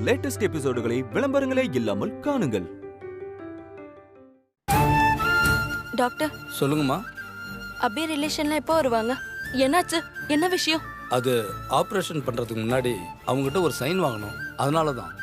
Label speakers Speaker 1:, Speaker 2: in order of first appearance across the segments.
Speaker 1: Latest எபிசோடுகளை விளம்பரங்களே இல்லாமல் காணுங்கள்.
Speaker 2: Doctor
Speaker 3: சொல்லுங்கம்மா.
Speaker 2: அபி ரிலேஷன்ல எப்போ வருவாங்க? என்னாச்சு? என்ன விஷயம்?
Speaker 3: அது ஆபரேஷன் பண்றதுக்கு முன்னாடி அவங்ககிட்ட ஒரு சைன் வாங்கணும், அதனால தான்.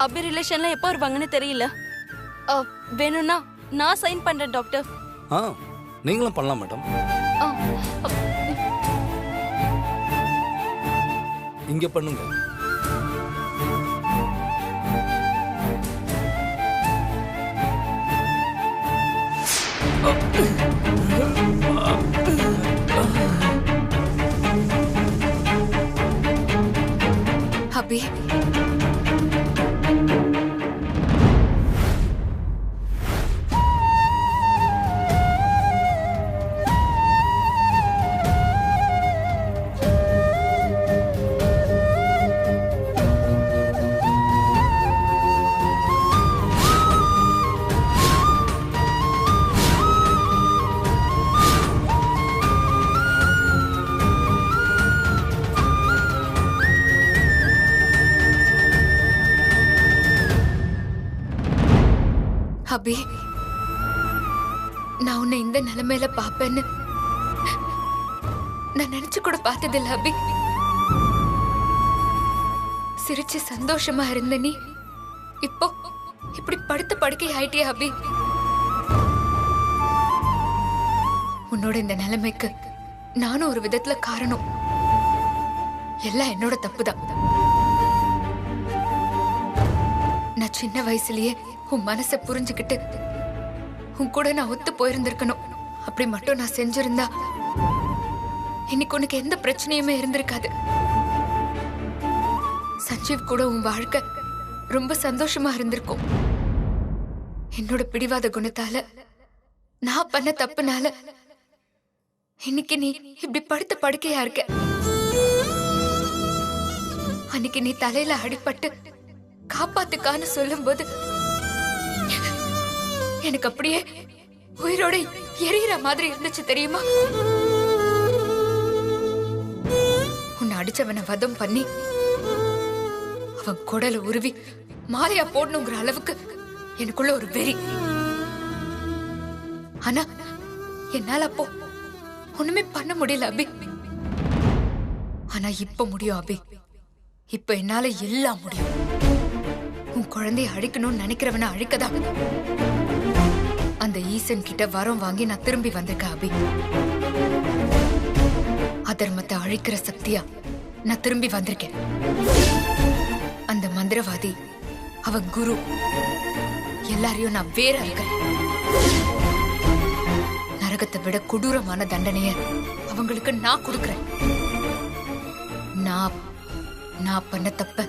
Speaker 2: அபி ரிலேஷன்ல எப்போ வருவாங்கன்னு தெரியல. வேணும்னா நான் சைன் பண்றேன் டாக்டர்.
Speaker 3: நீங்களும் பண்ணலாம் மேடம். இங்க பண்ணுங்க.
Speaker 4: அபி, அபி, நான் உன்னை இந்த நிலைமையில பாப்பேன்னு நான் நினைச்சு கூட பார்த்ததில்ல அபி. சிரிச்சு சந்தோஷமா இருந்த நீ இப்போ இப்படி படுத்த படுக்கை ஆயிட்டியா அபி? உன்னோட இந்த நிலைமைக்கு நானும் ஒரு விதத்துல காரணம். எல்லாம் என்னோட தப்புதான். நான் சின்ன வயசுலயே உன் மனசை புரிஞ்சுக்கிட்டு உன் கூட நான் ஒத்து போயிருந்திருக்கணும். அப்படி மட்டும் நான் செஞ்சிருந்தா இன்னைக்கு உனக்கு எந்த பிரச்சனையுமே இருந்திருக்காது. சஞ்சீவ் கூட உன் வாழ்க்கை ரொம்ப சந்தோஷமா இருந்திருக்கும். என்னோட பிடிவாத குணத்தால, நான் பண்ண தப்புனால இன்னைக்கு நீ இப்படி படுத்த படுக்கையா இருக்க. அன்னைக்கு நீ தலையில அடிபட்டு காப்பாத்துக்கான்னு சொல்லும் போது எனக்கு அப்படியே உயிரோட எரியிற மாதிரி இருந்துச்சு தெரியுமா? உன்னை அடிச்சவனை வதம் பண்ணி அவன் குடல உருவி மாலையா போடணுங்கிற அளவுக்கு எனக்குள்ள ஒரு வெறி. ஆனா என்னால அப்போ ஒண்ணுமே பண்ண முடியல அபி. ஆனா இப்ப முடியும் அபி. இப்ப என்னால எல்லாம் முடியும். உன் குழந்தைய அழிக்கணும்னு நினைக்கிறவனை அழிக்கதான் அந்த ஈசன் கிட்ட வரம் வாங்கி நான் திரும்பி வந்திருக்கேன் அபி. அதர்மத்தை அழிக்கிற சக்தியா நான் திரும்பி வந்திருக்கேன். அந்த மந்திரவாதி, அவன் குரு, எல்லாரையும் நான் வேற இருக்கேன். நரகத்தை விட கொடூரமான தண்டனைய அவங்களுக்கு நான் கொடுக்கிறேன். நான் பண்ண தப்ப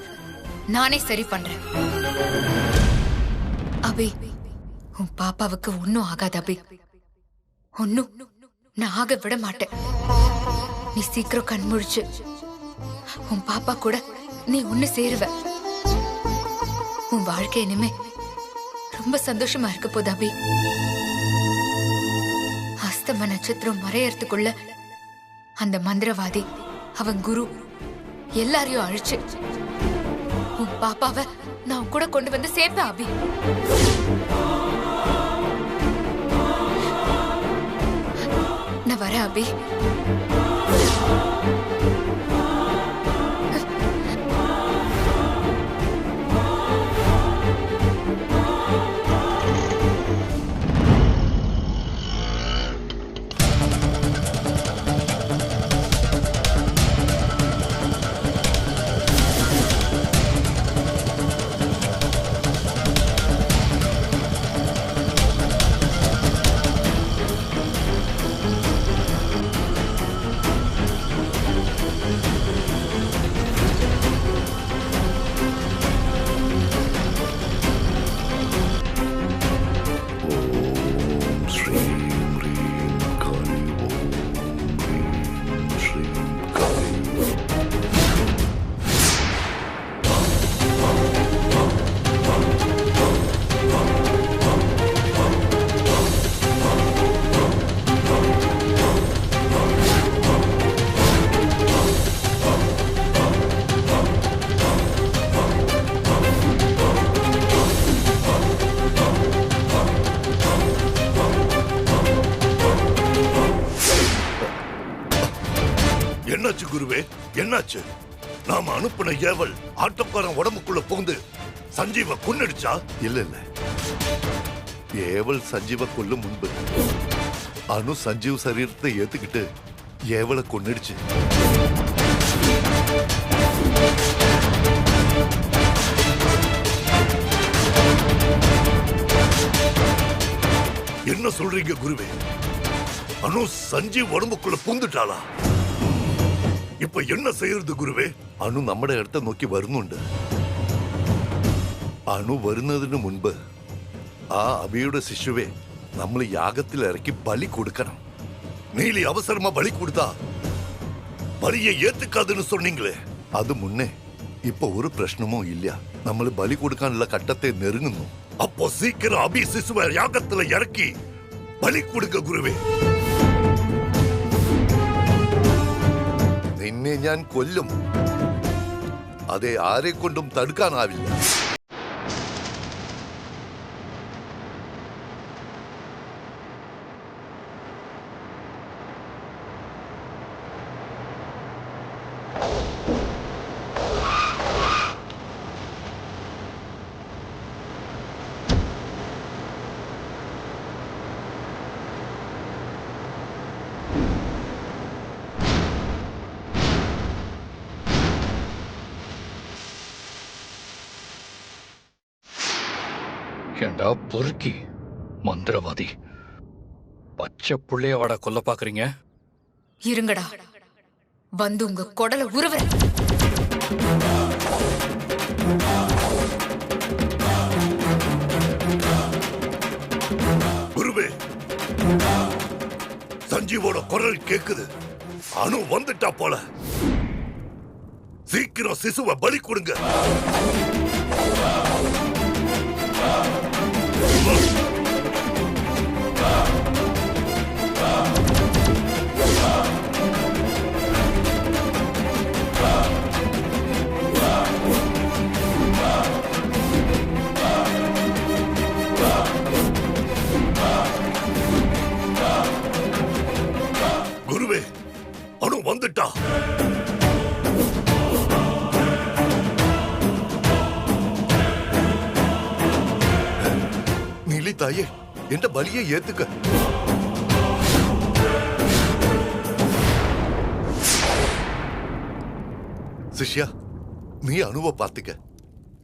Speaker 4: நானே சரி பண்றேன் அபி. உன் பாப்பாவுக்கு ஒன்னும் ஆகாது அபி. ஒன்னும் நான் ஆக விட மாட்டேன். நீ சீக்கிரம் கண் முழிச்சு உன் பாப்பா கூட நீ ஒண்ணு சேருவ. உன் வாழ்க்கை இனிமே ரொம்ப சந்தோஷமா இருக்க போது அபி. அஸ்தம நட்சத்திரம் மறையறதுக்குள்ள அந்த மந்திரவாதி, அவன் குரு, எல்லாரையும் அழிச்சு உன் பாப்பாவை நான் கூட கொண்டு வந்து சேர்ப்பேன் அபி. நான் வரேன் அபி.
Speaker 5: என்னாச்சு? நாம அனுப்பின ஏவல் ஆட்டோக்காரன் உடம்புக்குள்ள புகுந்து சஞ்சீவ கொன்னுடுச்சா?
Speaker 6: இல்ல இல்ல, ஏவல் சஞ்சீவ கொல்லும் முன்பு அனு சஞ்சீவ் சரீரத்தை ஏத்துக்கிட்டு ஏவலை கொன்னுடுச்சு.
Speaker 5: என்ன சொல்றீங்க குருவே? அனு சஞ்சீவ் உடம்புக்குள்ள புகுந்துட்டாளா? இப்ப என்ன செய்யறது குருவே?
Speaker 6: அனு നമ്മുടെ இடத்தை നോക്കി വരുന്നുണ്ട്. അണു വരുന്നതിന് മുൻപ് ആ അബിയുടെ ശിശുവെ നമ്മൾ യാഗത്തിൽ ഇറക്കി ബലി കൊടുക്കണം.
Speaker 5: நீலி அவசரமா பலி கொடுத்தா பலியை ஏத்துக்காதுன்னு சொன்னீங்களே.
Speaker 6: അത് മുന്നേ ഇപ്പൊ ഒരു പ്രശ്നമോ ഇല്ല. നമ്മൾ ബലി കൊടുക്കാനുള്ള ഘട്ടത്തെ നെരുങ്ങുന്നു.
Speaker 5: அப்போ சீக்கிரம் அபி சிசுவை யாகத்துல இறக்கி பலி கொடுங்க குருவே.
Speaker 6: നിന്നെ ഞാൻ കൊല്ലും. അതെ, ആരെ കൊണ്ടും തടുക്കാനാവില്ല.
Speaker 7: ஏண்டா பொறுக்கி மந்திரவாதி, பச்சை புள்ளையவாடா கொல்ல பாக்குறீங்க?
Speaker 4: இருங்கடா, வந்து உங்க குடலை உருவற.
Speaker 5: குருவே, சஞ்சீவோட குரல் கேக்குது. அனு வந்துட்டா போல. சீக்கிரம் சிசுவை பலி கொடுங்க. குருவே, அனு வந்துட்டா.
Speaker 6: നീലി തായേ, എന്റെ ബലിയെ ഏത്തുക്ക. ശിഷ്യ, നീ അണുവ പാത്തിക്ക.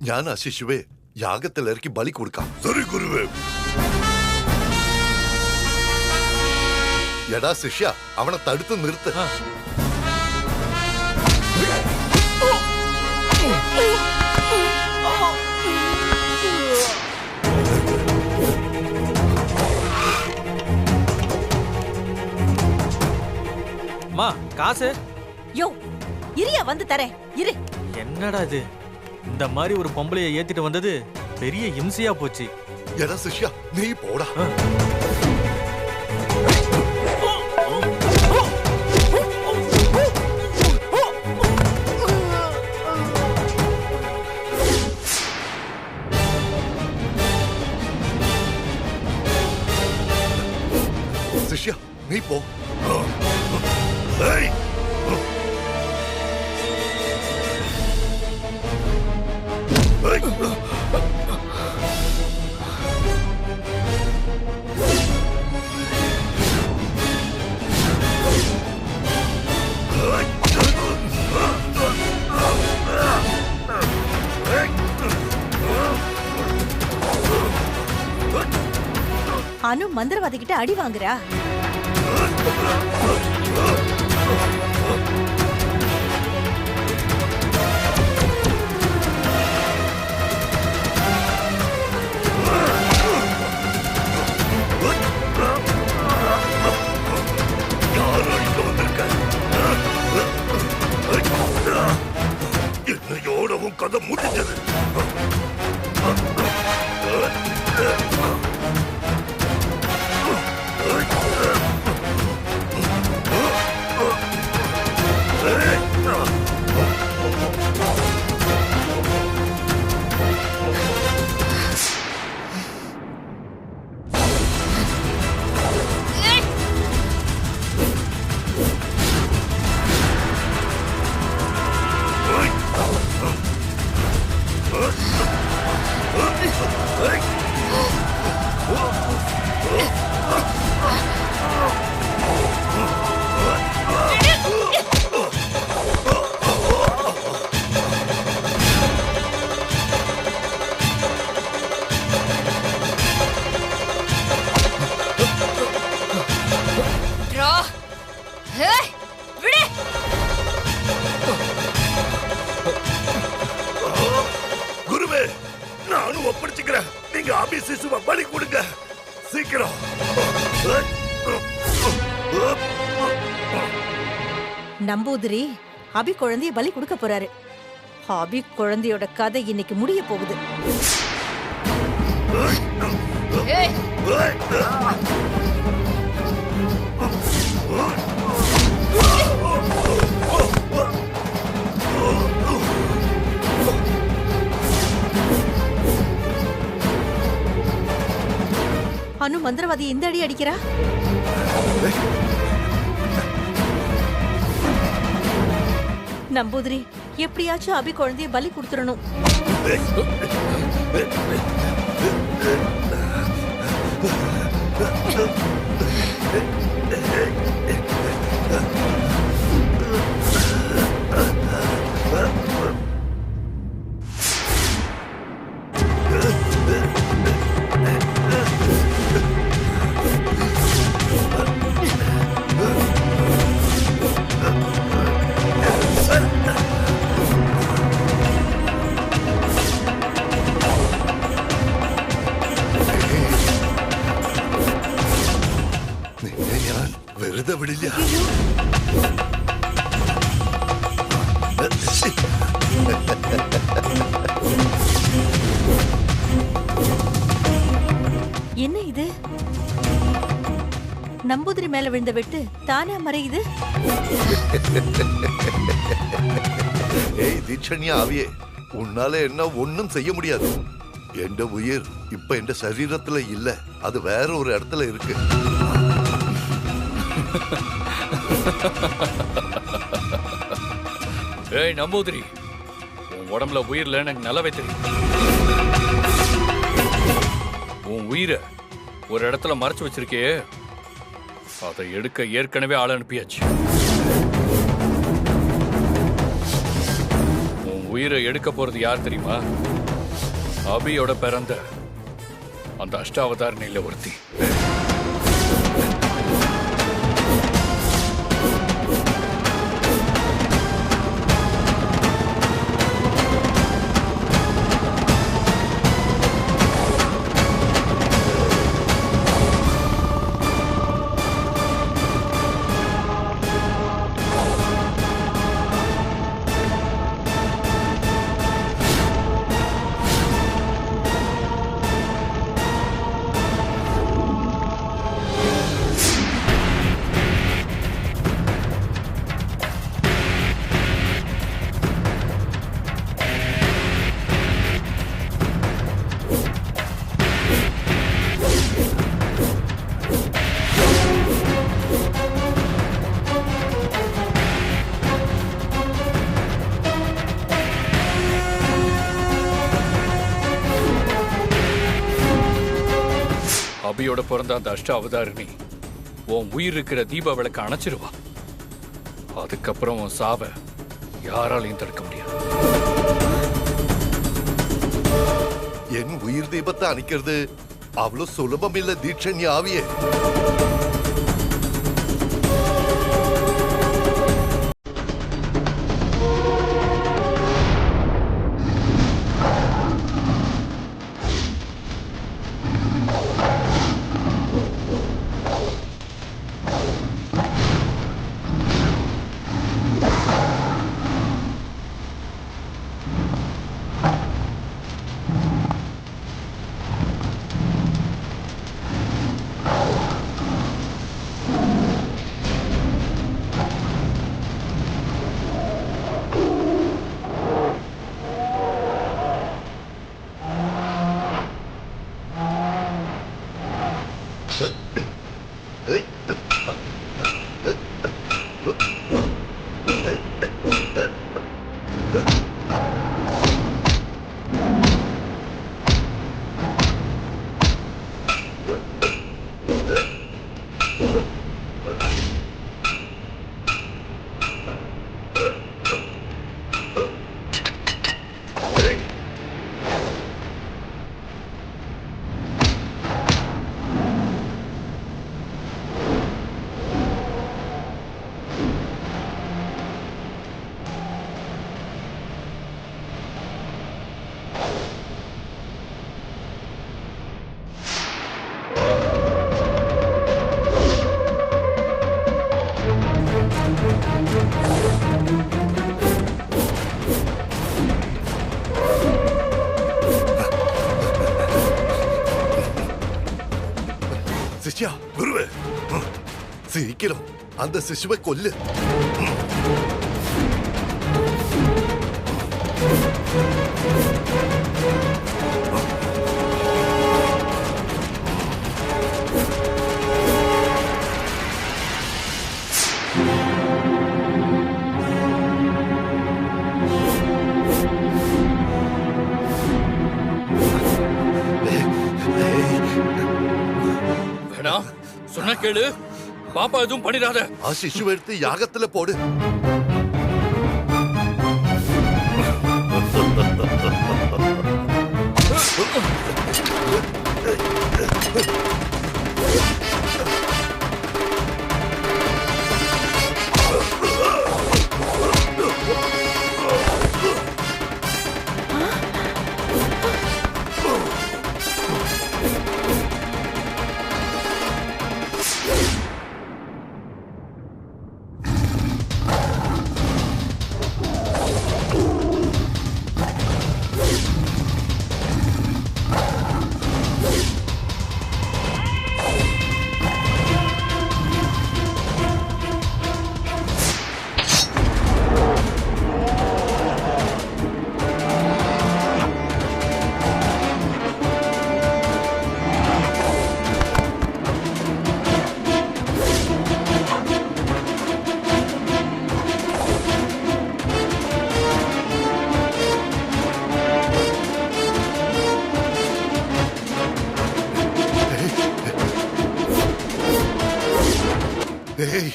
Speaker 6: ഞാൻ ആ ശിശുവെ യാഗത്തിൽ ഇറക്കി ബലി കൊടുക്കാം.
Speaker 5: சரி குருவே.
Speaker 6: എടാ ശിഷ്യ, അവനെ തടുത്ത് നിർത്ത്.
Speaker 8: மா, காசு?
Speaker 9: யோ, இரியா வந்து தரேன். இரு.
Speaker 8: என்னடா இது? இந்த மாதிரி ஒரு பொம்பளைய ஏத்திட்டு வந்தது பெரிய இம்சையா போச்சு.
Speaker 6: എടാ ശിഷ്യ, നീ പോടാ. ശിഷ്യ, നീ പോ.
Speaker 5: ஏய், ஏய்.
Speaker 9: அனு மந்திரவாதி கிட்ட அடி வாங்குறா.
Speaker 5: என்னையோடவும் கதை முடிஞ்சது. அபி சிசுவை பலி கொடுங்க சீக்கிரம்.
Speaker 9: நம்பூதிரி அபி குழந்தைய பலி கொடுக்க போறாரு. அபி குழந்தையோட கதை இன்னைக்கு முடிய போகுது. அனு மந்திரவாதி இந்த அடி அடிக்கிறா. நம்பூதிரி எப்படியாச்சும் அபி குழந்தைய பலி கொடுத்துடணும்.
Speaker 6: നിന്നെ ഞാൻ വെറുതെ വിടില്ല.
Speaker 9: என்ன இது? நம்பூதிரி மேல விழுந்த வெட்டு தானா மறையுது.
Speaker 6: ஏய் தீட்சண்யா ஆவியே, உன்னால என்ன ஒண்ணும் செய்ய முடியாது. என் உயிர் இப்ப என் சரீரத்துல இல்ல, அது வேற ஒரு இடத்துல இருக்கு.
Speaker 7: ஏய் நம்பூதிரி, உன் உடம்புல உயிர் இல்லைன்னு எனக்கு நல்லாவே தெரியும். உன் உயிரை ஒரு இடத்துல மறைச்சு வச்சிருக்கே, அதை எடுக்க ஏற்கனவே ஆள் அனுப்பியாச்சு. உன் உயிரை எடுக்க போறது யார் தெரியுமா? அபியோட பிறந்த அந்த அஷ்டாவதாரணியில ஒருத்தி. அபியோட பிறந்த அந்த அஷ்ட அவதாரிணி உன் உயிர் இருக்கிற தீப விளக்க அணைச்சிருவா. அதுக்கப்புறம் உன் சாவை யாராலையும் தடுக்க முடியாது.
Speaker 6: என் உயிர் தீபத்தை அணைக்கிறது அவ்வளவு சுலபம் இல்ல தீட்சண்யா ஆவியே.
Speaker 5: ஆரம்பிச்சியா குருவே?
Speaker 6: சீக்கிரம் அந்த சிசுவை கொல்லு.
Speaker 7: வேணாம், சொன்னா கேளு. பாப்பா எதுவும் பண்ணிடாத.
Speaker 6: ஆ சிசுவை எடுத்து யாகத்துல போடு. ஏய்,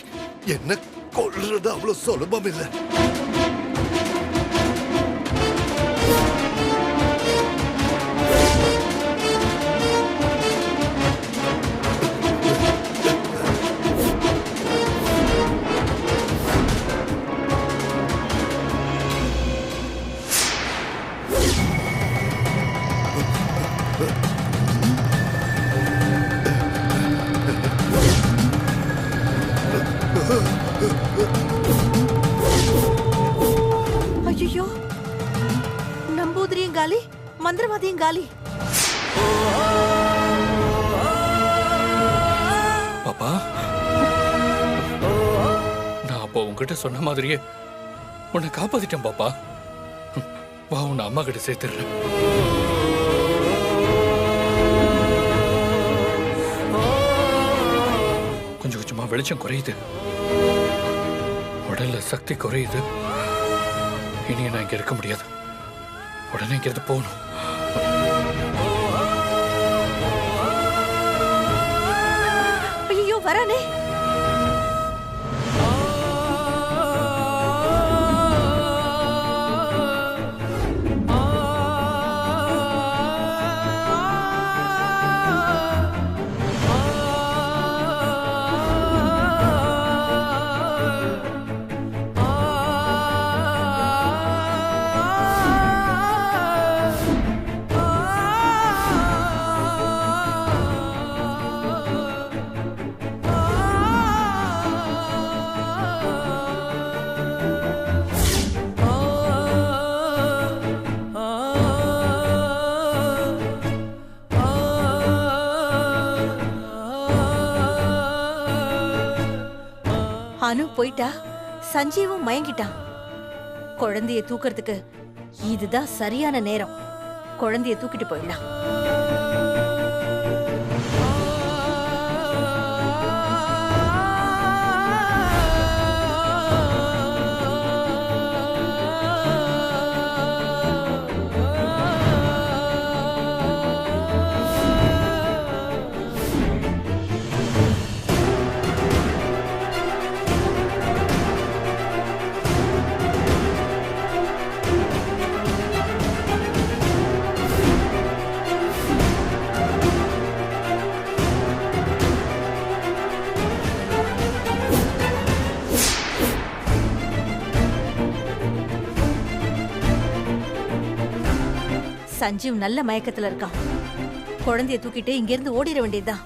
Speaker 6: என்ன கொல்றது அவ்வளவு சுலபம் இல்லை.
Speaker 9: ஐயோ, நம்பூதிரியும் காலி, மந்திரவாதியும் காலி.
Speaker 7: பாப்பா, நான் அப்போ உங்ககிட்ட சொன்ன மாதிரியே உன்னை காப்பாத்திட்டேன் பாப்பா. வா, உன்னை அம்மா கிட்ட சேர்த்துடுறேன். கொஞ்சம் கொஞ்சமா வெளிச்சம் குறையுது, உடல்ல சக்தி குறையுது. இனி நான் இங்க இருக்க முடியாது. உடனே இங்கிருந்து போகணும்.
Speaker 9: ஐயோ, வரானே. அனு போயிட்டா, சஞ்சீவும் மயங்கிட்டான். குழந்தைய தூக்கிறதுக்கு இதுதான் சரியான நேரம். குழந்தைய தூக்கிட்டு போயிடலாம். சஞ்சீவ் நல்ல மயக்கத்துல இருக்கான். குழந்தைய தூக்கிட்டு இங்க இருந்து ஓடிட வேண்டியதுதான்.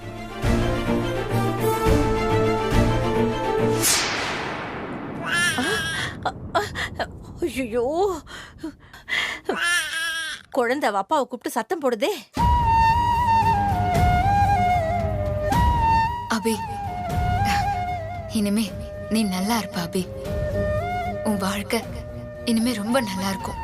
Speaker 9: ஐயோ, குழந்தை அவ அப்பாவை கூப்பிட்டு சத்தம் போடுதே.
Speaker 4: அபி, இனிமே நீ நல்லா இருப்ப அபி. உன் வாழ்க்கை இனிமே ரொம்ப நல்லா இருக்கும்.